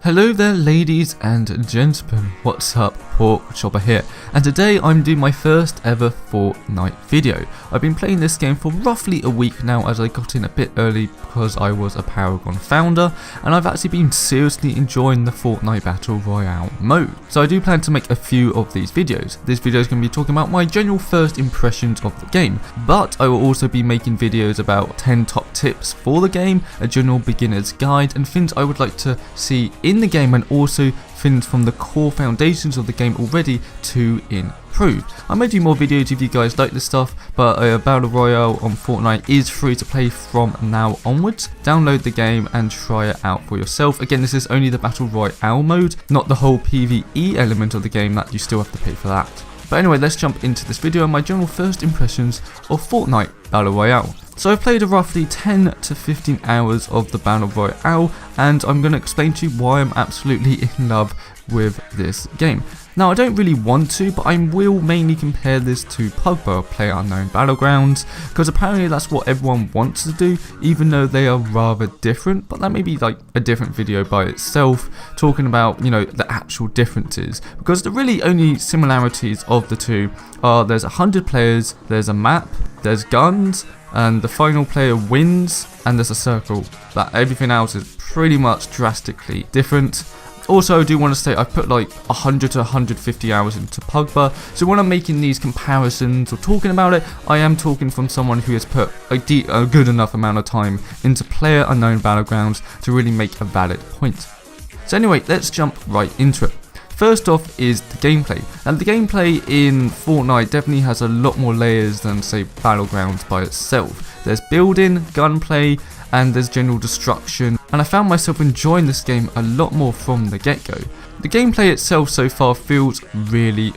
Hello there ladies and gentlemen, what's up, Pork Chopper here, and today I'm doing my first ever Fortnite video. I've been playing this game for roughly a week now as I got in a bit early because I was a Paragon founder, and I've actually been seriously enjoying the Fortnite Battle Royale mode. So I do plan to make a few of these videos. This video is going to be talking about my general first impressions of the game, but I will also be making videos about 10 top tips for the game, a general beginner's guide, and things I would like to see in the game, and also things from the core foundations of the game already to improve. I may do more videos if you guys like this stuff, but Battle Royale on Fortnite is free to play from now onwards. Download the game and try it out for yourself. Again, this is only the Battle Royale mode, not the whole PvE element of the game that you still have to pay for that. But anyway, let's jump into this video and my general first impressions of Fortnite Battle Royale. So I've played roughly 10 to 15 hours of the Battle Royale, and I'm going to explain to you why I'm absolutely in love with this game. Now, I don't really want to, but I will mainly compare this to PUBG, PlayerUnknown Battlegrounds, because apparently that's what everyone wants to do, even though they are rather different. But that may be like a different video by itself, talking about, you know, the actual differences, because the really only similarities of the two are there's 100 players, there's a map, there's guns, and the final player wins, and there's a circle. That everything else is pretty much drastically different. Also, I do want to say I've put like 100 to 150 hours into PUBG, so when I'm making these comparisons or talking about it, I am talking from someone who has put a good enough amount of time into PlayerUnknown Battlegrounds to really make a valid point. So anyway, let's jump right into it. First off is the gameplay, and the gameplay in Fortnite definitely has a lot more layers than say Battlegrounds by itself. There's building, gunplay, and there's general destruction, and I found myself enjoying this game a lot more from the get-go. The gameplay itself so far feels really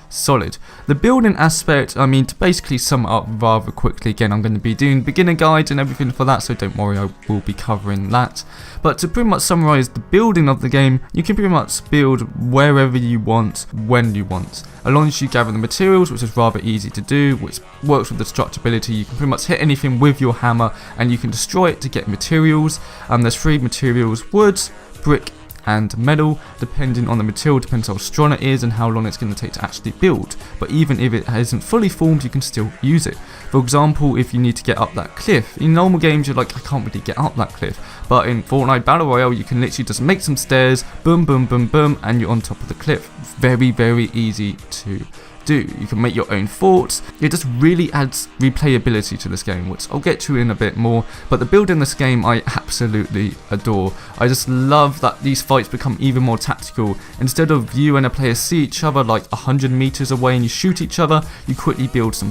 solid. The building aspect, I mean, to basically sum it up rather quickly, again I'm going to be doing beginner guides and everything for that, so don't worry, I will be covering that. But to pretty much summarise the building of the game, you can pretty much build wherever you want, when you want. As long as you gather the materials, which is rather easy to do, which works with the destructibility, you can pretty much hit anything with your hammer and you can destroy it to get materials. There's 3 materials: wood, brick, and metal. Depending on the material, depends how strong it is and how long it's going to take to actually build. But even if it isn't fully formed, you can still use it. For example, if you need to get up that cliff, in normal games you're like, I can't really get up that cliff, but in Fortnite Battle Royale you can literally just make some stairs, boom boom boom boom, and you're on top of the cliff. Very easy to do. You can make your own forts. It just really adds replayability to this game, which I'll get to in a bit more. But the build in this game I absolutely adore. I just love that these fights become even more tactical. Instead of you and a player see each other like 100 meters away and you shoot each other, you quickly build some,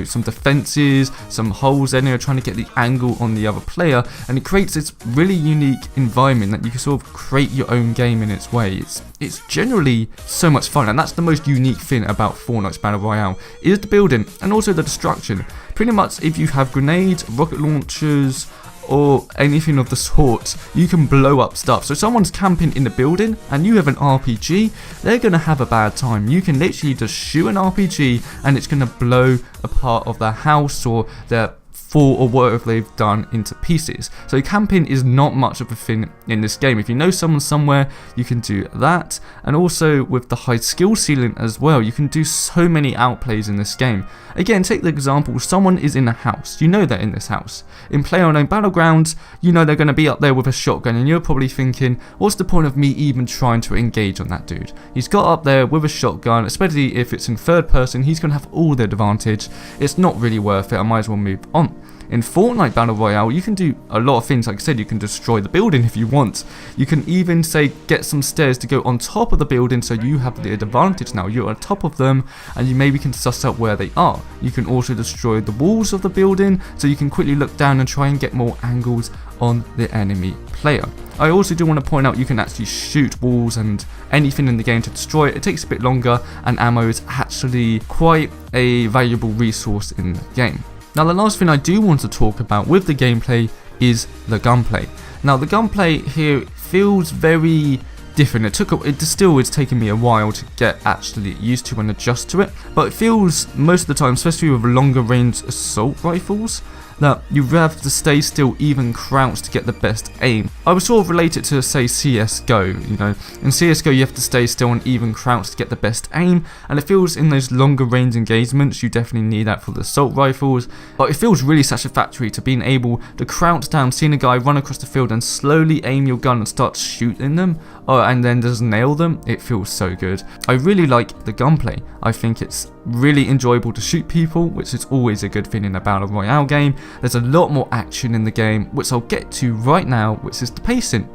some defenses, some holes in there, trying to get the angle on the other player, and it creates this really unique environment that you can sort of create your own game in its way. It's generally so much fun, and that's the most unique thing about Fortnite's Battle Royale, is the building and also the destruction. Pretty much if you have grenades, rocket launchers, or anything of the sort, you can blow up stuff. So someone's camping in the building and you have an RPG, they're going to have a bad time. You can literally just shoot an RPG and it's going to blow a part of their house or their fort or whatever they've done into pieces. So camping is not much of a thing in this game. If you know someone somewhere, you can do that. And also with the high skill ceiling as well, you can do so many outplays in this game. Again, take the example, someone is in a house, you know they're in this house. In PlayerUnknown Battlegrounds, you know they're going to be up there with a shotgun, and you're probably thinking, what's the point of me even trying to engage on that dude? He's got up there with a shotgun, especially if it's in third person, he's going to have all the advantage. It's not really worth it, I might as well move on. In Fortnite Battle Royale, you can do a lot of things. Like I said, you can destroy the building if you want. You can even, say, get some stairs to go on top of the building, so you have the advantage now. You're on top of them, and you maybe can suss out where they are. You can also destroy the walls of the building, so you can quickly look down and try and get more angles on the enemy player. I also do want to point out you can actually shoot walls and anything in the game to destroy it. It takes a bit longer, and ammo is actually quite a valuable resource in the game. Now, the last thing I do want to talk about with the gameplay is the gunplay. Now, the gunplay here feels very different. It's taken me a while to get actually used to and adjust to it, but it feels most of the time, especially with longer range assault rifles, that you have to stay still, even crouch, to get the best aim. I would sort of relate it to, say, CSGO, you know. In CSGO you have to stay still and even crouch to get the best aim, and it feels in those longer range engagements you definitely need that for the assault rifles, but it feels really satisfactory to being able to crouch down, seeing a guy run across the field and slowly aim your gun and start shooting them, and then just nail them. It feels so good. I really like the gunplay. I think it's really enjoyable to shoot people, which is always a good thing in a battle royale game. There's a lot more action in the game, which I'll get to right now, which is the pacing.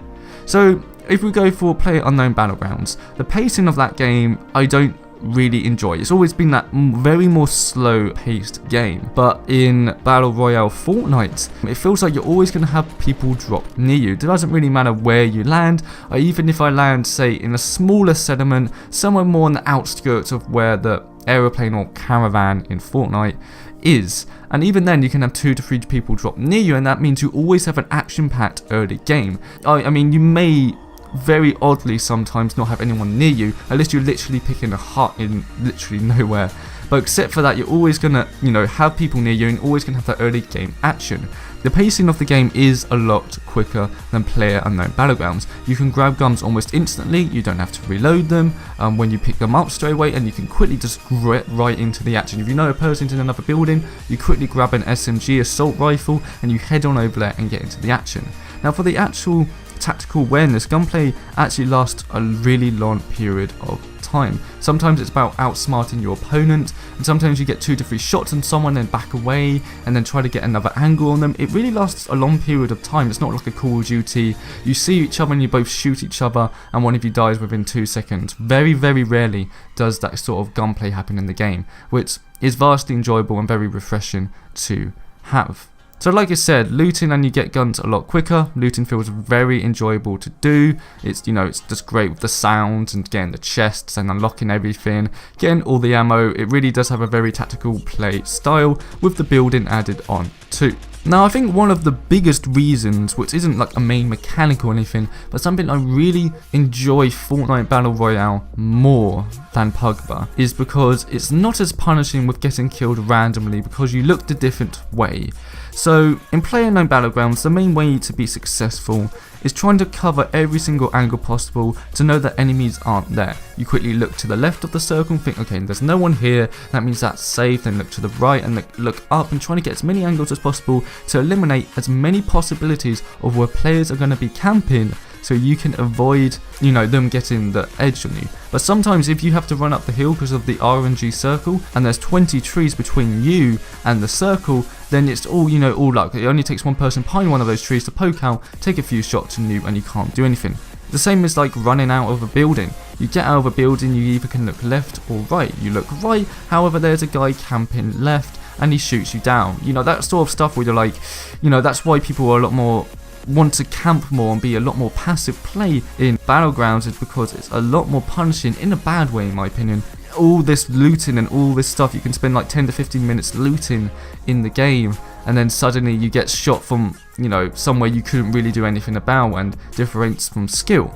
So if we go for PlayerUnknown Battlegrounds, the pacing of that game I don't really enjoy. It's always been that very more slow paced game, but in Battle Royale Fortnite it feels like you're always going to have people drop near you. It doesn't really matter where you land, or even if I land, say, in a smaller settlement somewhere more on the outskirts of where the aeroplane or caravan in Fortnite is, and even then you can have 2 to 3 people drop near you, and that means you always have an action-packed early game. I mean, you may very oddly sometimes not have anyone near you unless you're literally picking a hut in literally nowhere, but except for that you're always gonna, you know, have people near you and always gonna have that early game action. The pacing of the game is a lot quicker than PlayerUnknown Battlegrounds. You can grab guns almost instantly, you don't have to reload them when you pick them up straight away, and you can quickly just get right into the action. If you know a person's in another building, you quickly grab an SMG assault rifle and you head on over there and get into the action. Now for the actual tactical awareness, gunplay actually lasts a really long period of time. Sometimes it's about outsmarting your opponent, and sometimes you get 2 to 3 shots on someone and back away and then try to get another angle on them. It really lasts a long period of time. It's not like a Call of Duty. You see each other and you both shoot each other and one of you dies within 2 seconds. Very, very rarely does that sort of gunplay happen in the game, which is vastly enjoyable and very refreshing to have. So like I said, looting and you get guns a lot quicker. Looting feels very enjoyable to do. It's, you know, it's just great with the sounds and getting the chests and unlocking everything, getting all the ammo. It really does have a very tactical play style with the building added on too. Now I think one of the biggest reasons, which isn't like a main mechanic or anything, but something I really enjoy Fortnite Battle Royale more than PUBG, is because it's not as punishing with getting killed randomly because you look the different way. So in PlayerUnknown Battlegrounds, the main way to be successful is trying to cover every single angle possible to know that enemies aren't there. You quickly look to the left of the circle and think, okay, there's no one here, that means that's safe. Then look to the right and look up and trying to get as many angles as possible to eliminate as many possibilities of where players are going to be camping, so you can avoid, you know, them getting the edge on you. But sometimes if you have to run up the hill because of the RNG circle and there's 20 trees between you and the circle, then it's all, you know, all luck. It only takes one person behind one of those trees to poke out, take a few shots and you can't do anything. The same is like running out of a building. You get out of a building, you either can look left or right. You look right, however there's a guy camping left and he shoots you down. You know, that sort of stuff where you're like, you know, that's why people are a lot more want to camp more and be a lot more passive play in Battlegrounds, is because it's a lot more punishing in a bad way in my opinion. All this looting and all this stuff, you can spend like 10 to 15 minutes looting in the game and then suddenly you get shot from, you know, somewhere you couldn't really do anything about and difference from skill.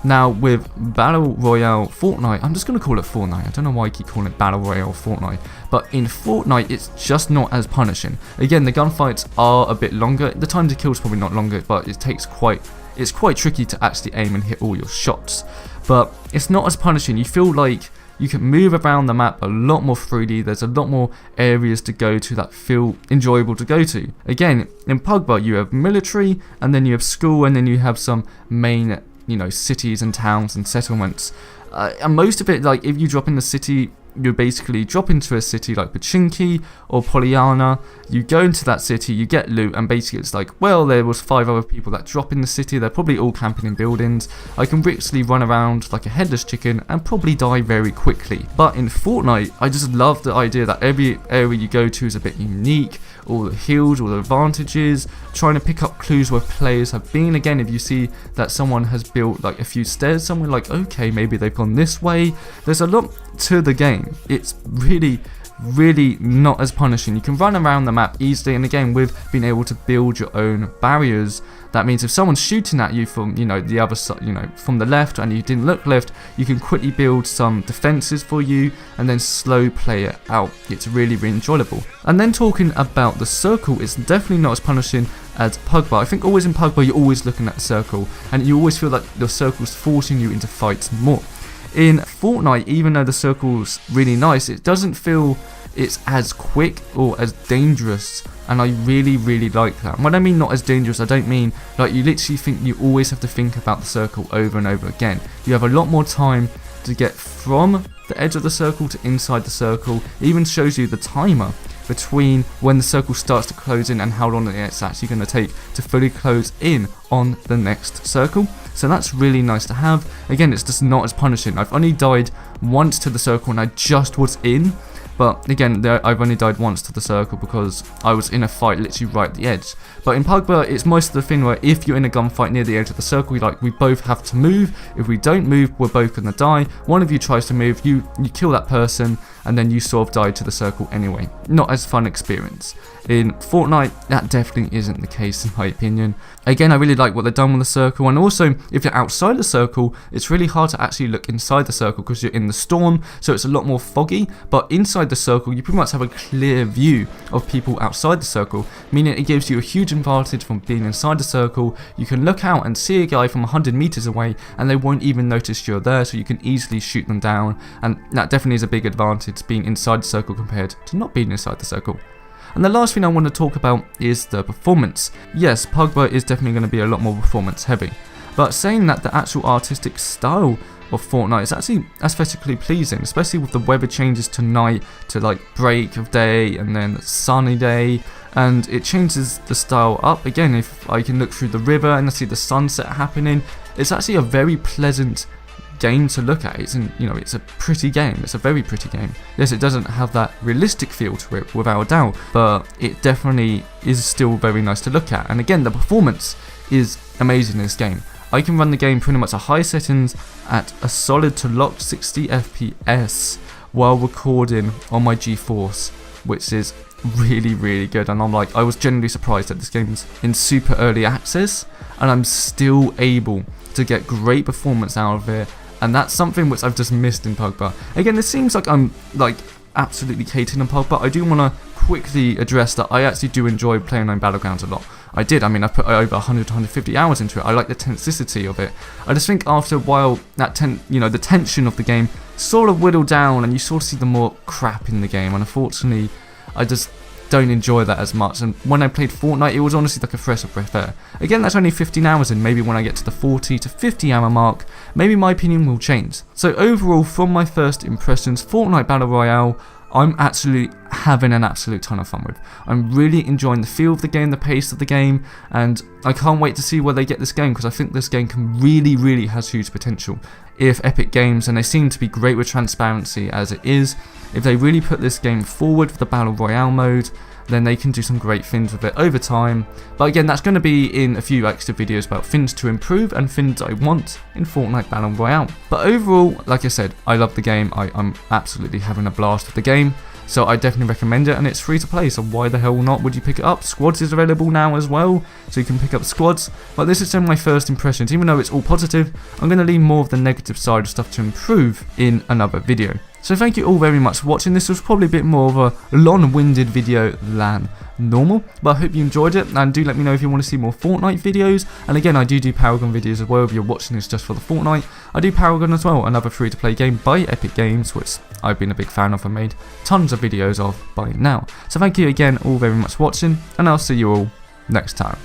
Now with Battle Royale Fortnite, I'm just going to call it Fortnite, I don't know why I keep calling it Battle Royale Fortnite, but in Fortnite it's just not as punishing. Again, the gunfights are a bit longer, the time to kill is probably not longer, but it's quite tricky to actually aim and hit all your shots. But it's not as punishing, you feel like you can move around the map a lot more freely, there's a lot more areas to go to that feel enjoyable to go to. Again, in PUBG you have military, and then you have school, and then you have some main, you know, cities and towns and settlements. And most of it, like if you drop in the city, you basically drop into a city like Pachinki or Pollyanna, you go into that city, you get loot, and basically it's like, well, there was 5 other people that drop in the city, they're probably all camping in buildings, I can literally run around like a headless chicken and probably die very quickly. But in Fortnite, I just love the idea that every area you go to is a bit unique, all the heals, all the advantages, trying to pick up clues where players have been. Again, if you see that someone has built like a few stairs somewhere, like, okay, maybe they've gone this way. There's a lot to the game. It's really really not as punishing. You can run around the map easily, and again, with being able to build your own barriers, that means if someone's shooting at you from, the other side, from the left, and you didn't look left, you can quickly build some defenses for you and then slow play it out. It's really, really enjoyable. And then talking about the circle, it's definitely not as punishing as PUBG. I think always in PUBG you're always looking at the circle, and you always feel like the circle's forcing you into fights more. In Fortnite, even though the circle's really nice, it doesn't feel it's as quick or as dangerous, and I really, really like that. And when I mean not as dangerous, I don't mean like you literally think you always have to think about the circle over and over again. You have a lot more time to get from the edge of the circle to inside the circle. It even shows you the timer between when the circle starts to close in and how long it's actually going to take to fully close in on the next circle. So that's really nice to have. Again, it's just not as punishing. I've only died once to the circle and I just was in. But again, I've only died once to the circle because I was in a fight literally right at the edge. But in PUBG, it's most of the thing where if you're in a gunfight near the edge of the circle, we both have to move. If we don't move, we're both going to die. One of you tries to move, you kill that person, and then you sort of die to the circle anyway. Not as fun experience. In Fortnite, that definitely isn't the case in my opinion. Again, I really like what they've done with the circle, and also if you're outside the circle, it's really hard to actually look inside the circle because you're in the storm, so it's a lot more foggy. But inside the circle, you pretty much have a clear view of people outside the circle, meaning it gives you a huge advantage from being inside the circle. You can look out and see a guy from 100 meters away, and they won't even notice you're there, so you can easily shoot them down, and that definitely is a big advantage being inside the circle compared to not being inside the circle. And the last thing I want to talk about is the performance. Yes, PUBG is definitely going to be a lot more performance heavy, but saying that, the actual artistic style of Fortnite is actually aesthetically pleasing, especially with the weather changes to night to like break of day and then sunny day, and it changes the style up. Again, if I can look through the river and I see the sunset happening, it's actually a very pleasant game to look at. It's a pretty game. It's a very pretty game. Yes, it doesn't have that realistic feel to it without a doubt, but it definitely is still very nice to look at. And again, the performance is amazing in this game. I can run the game pretty much at high settings at a solid to locked 60 FPS while recording on my GeForce, which is really, really good. And I was genuinely surprised that this game's in super early access and I'm still able to get great performance out of it. And that's something which I've just missed in PUBG. Again, it seems like I'm absolutely hating on PUBG, but I do want to quickly address that I actually do enjoy playing on Battlegrounds a lot. I put over 100 to 150 hours into it. I like the tenacity of it. I just think after a while, the tension of the game sort of whittled down, and you sort of see the more crap in the game. And unfortunately, I just don't enjoy that as much. And when I played Fortnite, it was honestly like a fresh breath of air. Again, that's only 15 hours in. Maybe when I get to the 40 to 50 hour mark, maybe my opinion will change. So overall, from my first impressions, Fortnite Battle Royale, I'm actually having an absolute ton of fun with. I'm really enjoying the feel of the game, the pace of the game, and I can't wait to see where they get this game, because I think this game can really, really has huge potential. If Epic Games, and they seem to be great with transparency as it is, if they really put this game forward for the Battle Royale mode, then they can do some great things with it over time. But again, that's going to be in a few extra videos about things to improve and things I want in Fortnite Battle Royale. But overall, like I said, I love the game. I'm absolutely having a blast with the game. So I definitely recommend it, and it's free to play, so why the hell not would you pick it up? Squads is available now as well, so you can pick up squads. But this is just my first impressions. Even though it's all positive, I'm going to leave more of the negative side of stuff to improve in another video. So thank you all very much for watching. This was probably a bit more of a long-winded video than normal, but I hope you enjoyed it, and do let me know if you want to see more Fortnite videos. And again, I do Paragon videos as well if you're watching this just for the Fortnite. I do Paragon as well, another free-to-play game by Epic Games, which I've been a big fan of and made tons of videos of by now. So thank you again all very much for watching, and I'll see you all next time.